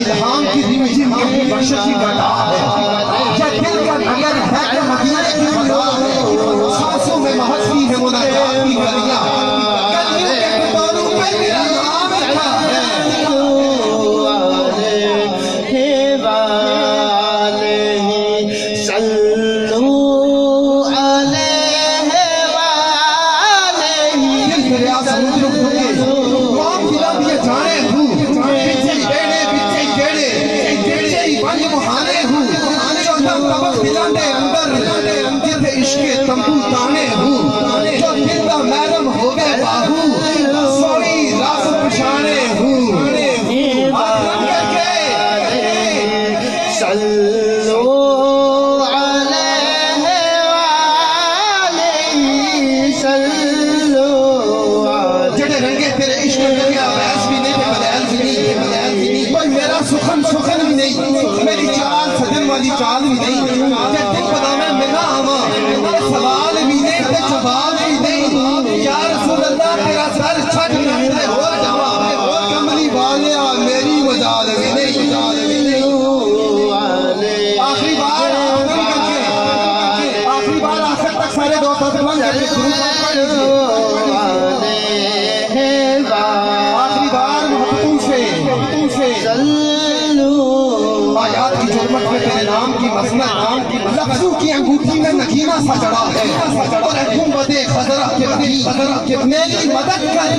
الہام کی ریمجن کی بخشش کی گدا ہے یہ دل کا نگر ہے کہ مدینے کی خدا ہے سانسوں میں مہکتی ہے مناجات کی گلیاں گلیوں کے پتوروں پہ میرا نام لکھا ہے عشق تمبو تانے ہوں جو دل کا محرم ہو گئے باہو سوڑی راز پشانے ہوں آدھرم کر کے صلو علیہ وآلہ صلو جڑے رنگے تیرے عشق میں گیا ویس بھی نہیں ملیل بھی نہیں کوئی میرا سخن بھی نہیں میری چال صدر والی چال بھی نہیں جب دل پدا میں ملا آما سوال بھی نہیں تے جواب بھی نہیں یا رسول اللہ تیرا سر چھٹ کرتے اور جواب کملی والے میری مجال بھی نہیں آخری بار آخر تک سارے دوست حضران کرتے آخری بار محبتوں سے آیات کی جرمت میں تیرے نام کی مسند لفظوں کی انگوٹھی میں نگینہ سا چڑھا ہے اور گنبد خضرہ کے میری مدد کر